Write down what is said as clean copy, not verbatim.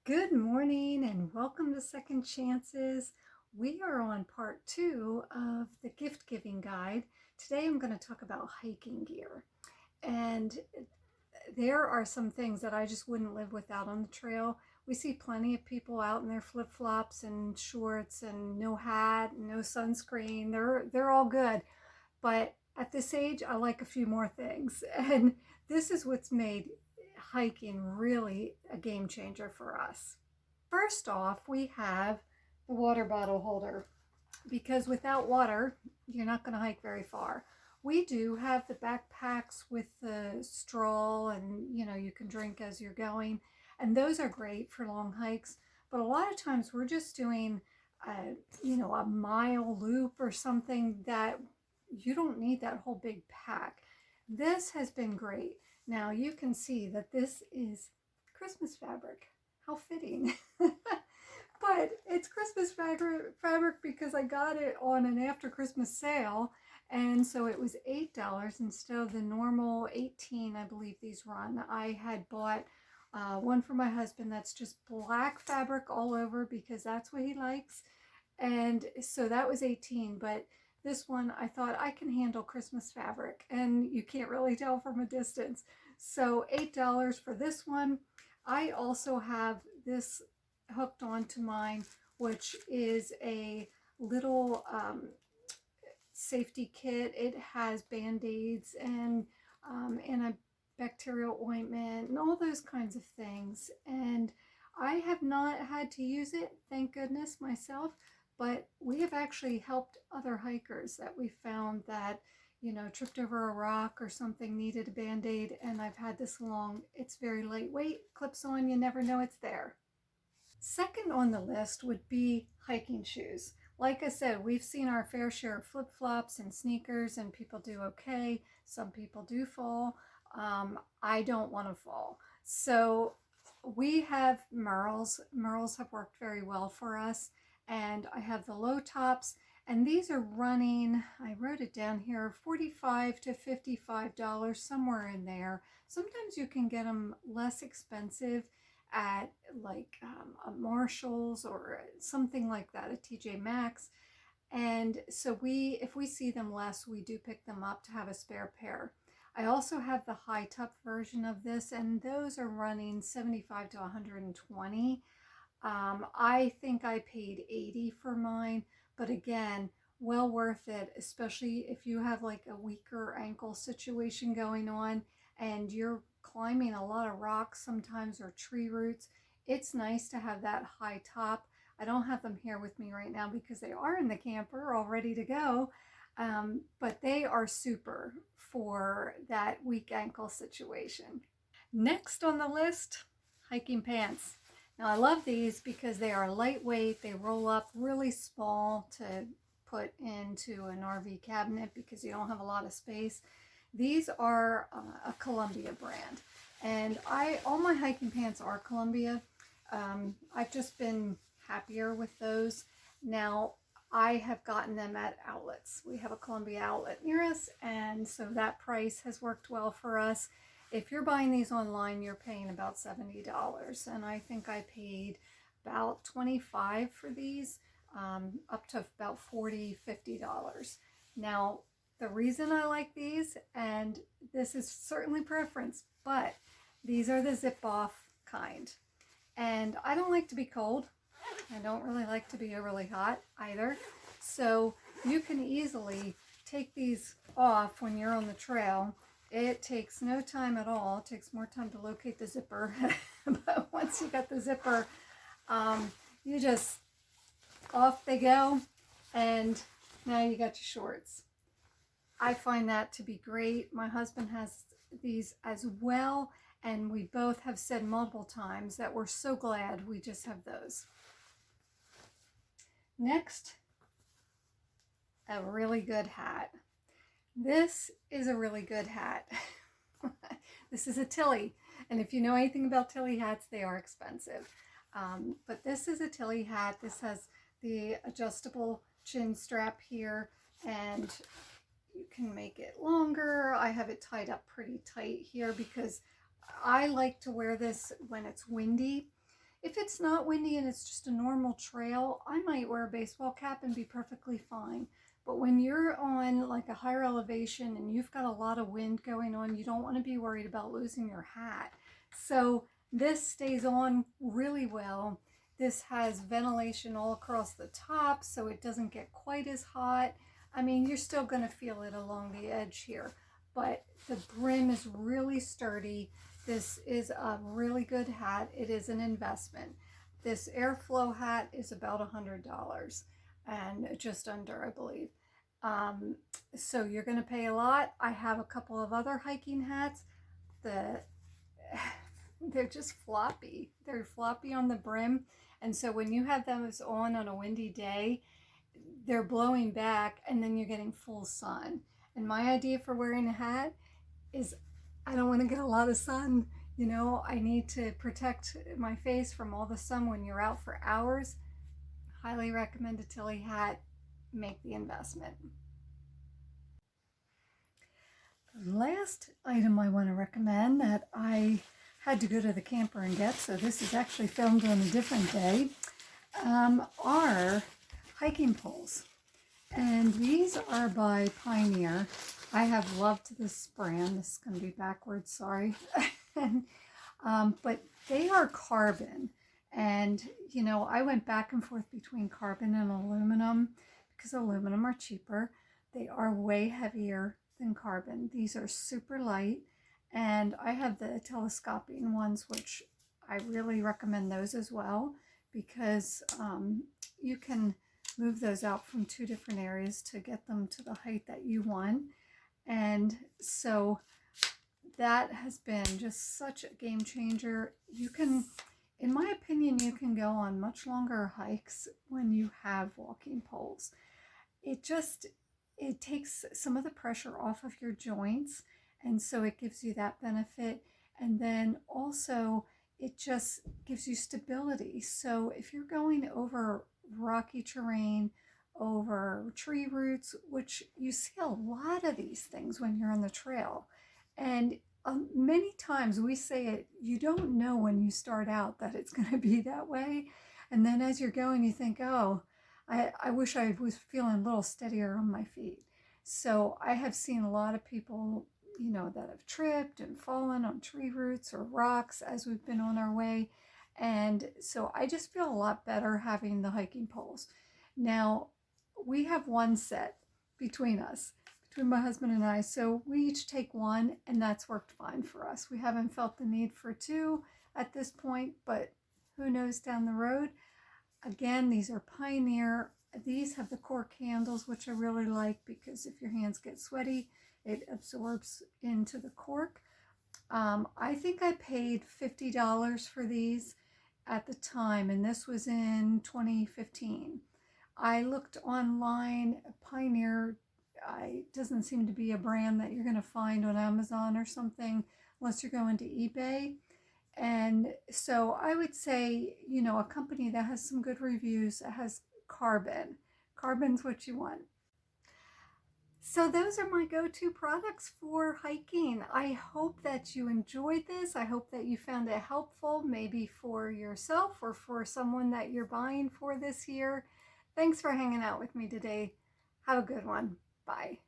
Good morning and welcome to Second Chances. We are on part two of the gift giving guide. Today I'm going to talk about hiking gear. And there are some things that I just wouldn't live without on the trail. We see plenty of people out in their flip flops and shorts and no hat, and no sunscreen. They're all good. But at this age, I like a few more things. And this is what's made hiking really a game changer for us. First off, we have the water bottle holder because without water, you're not going to hike very far. We do have the backpacks with the straw and you can drink as you're going, and those are great for long hikes. But a lot of times we're just doing a mile loop or something that you don't need that whole big pack. This has been great. Now you can see that this is Christmas fabric. How fitting. But it's Christmas fabric because I got it on an after Christmas sale, and so it was $8 instead of the normal 18 I believe these run. I had bought one for my husband that's just black fabric all over because that's what he likes, and so that was 18. But this one I thought I can handle Christmas fabric, and you can't really tell from a distance. So $8 for this one. I also have this hooked onto mine, which is a little safety kit. It has band-aids and antibacterial ointment and all those kinds of things. And I have not had to use it, thank goodness, myself, but we have actually helped other hikers that we found that tripped over a rock or something, needed a band-aid, and I've had this along. It's very lightweight, clips on, you never know it's there. Second on the list would be hiking shoes. Like I said, we've seen our fair share of flip-flops and sneakers, and people do okay. Some people do fall. I don't want to fall. So we have Merrells. Merrells have worked very well for us, and I have the low tops, and these are running, I wrote it down here, $45 to $55, somewhere in there. Sometimes you can get them less expensive at like a Marshalls or something like that, a TJ Maxx. And so if we see them less, we do pick them up to have a spare pair. I also have the high top version of this, and those are running 75 to 120. I think I paid 80 for mine, but again, well worth it, especially if you have like a weaker ankle situation going on and you're climbing a lot of rocks sometimes or tree roots. It's nice to have that high top. I don't have them here with me right now because they are in the camper all ready to go, but they are super for that weak ankle situation. Next on the list, hiking pants. Now I love these because they are lightweight, they roll up really small to put into an RV cabinet because you don't have a lot of space. These are a Columbia brand, and all my hiking pants are Columbia. I've just been happier with those. Now I have gotten them at outlets. We have a Columbia outlet near us, and so that price has worked well for us. If you're buying these online, you're paying about $70, and I think I paid about $25 for these, up to about $40, $50. Now, the reason I like these, and this is certainly preference, but these are the zip off kind. And I don't like to be cold. I don't really like to be overly hot either. So you can easily take these off when you're on the trail. It takes no time at all. It takes more time to locate the zipper. But once you got the zipper, you just, off they go, and now you got your shorts. I find that to be great. My husband has these as well, and we both have said multiple times that we're so glad we just have those. Next, a really good hat. This is a really good hat. This is a Tilley, and if you know anything about Tilley hats, they are expensive. But this is a Tilley hat. This has the adjustable chin strap here, and you can make it longer. I have it tied up pretty tight here because I like to wear this when it's windy. If it's not windy and it's just a normal trail, I might wear a baseball cap and be perfectly fine. But when you're on like a higher elevation and you've got a lot of wind going on, you don't want to be worried about losing your hat. So this stays on really well. This has ventilation all across the top, so it doesn't get quite as hot. I mean, you're still going to feel it along the edge here, but the brim is really sturdy. This is a really good hat. It is an investment. This airflow hat is about $100 and just under, I believe. So you're going to pay a lot. I have a couple of other hiking hats. They're just floppy. They're floppy on the brim. And so when you have those on a windy day, they're blowing back and then you're getting full sun. And my idea for wearing a hat is I don't want to get a lot of sun. You know, I need to protect my face from all the sun when you're out for hours. Highly recommend a Tilley hat. Make the investment. The last item I want to recommend that I had to go to the camper and get, so this is actually filmed on a different day, are hiking poles. And these are by Pioneer. I have loved this brand. This is going to be backwards, sorry. But they are carbon. And, you know, I went back and forth between carbon and aluminum because aluminum are cheaper. They are way heavier than carbon. These are super light. And I have the telescoping ones, which I really recommend those as well because you can move those out from 2 different areas to get them to the height that you want. And so that has been just such a game changer. You can, in my opinion, you can go on much longer hikes when you have walking poles. It takes some of the pressure off of your joints, and so it gives you that benefit. And then also it just gives you stability. So if you're going over rocky terrain, over tree roots, which you see a lot of these things when you're on the trail. And many times we say it, you don't know when you start out that it's going to be that way. And then as you're going, you think, oh, I wish I was feeling a little steadier on my feet. So I have seen a lot of people, you know, that have tripped and fallen on tree roots or rocks as we've been on our way. And so I just feel a lot better having the hiking poles. Now, we have one set between us, between my husband and I. So we each take one, and that's worked fine for us. We haven't felt the need for 2 at this point, but who knows down the road. Again, these are Pioneer. These have the cork handles, which I really like because if your hands get sweaty, it absorbs into the cork. I think I paid $50 for these at the time, and this was in 2015. I looked online. Pioneer doesn't seem to be a brand that you're going to find on Amazon or something unless you're going to eBay. And so I would say, you know, a company that has some good reviews, that has carbon. Carbon's what you want. So those are my go-to products for hiking. I hope that you enjoyed this. I hope that you found it helpful, maybe for yourself or for someone that you're buying for this year. Thanks for hanging out with me today. Have a good one. Bye.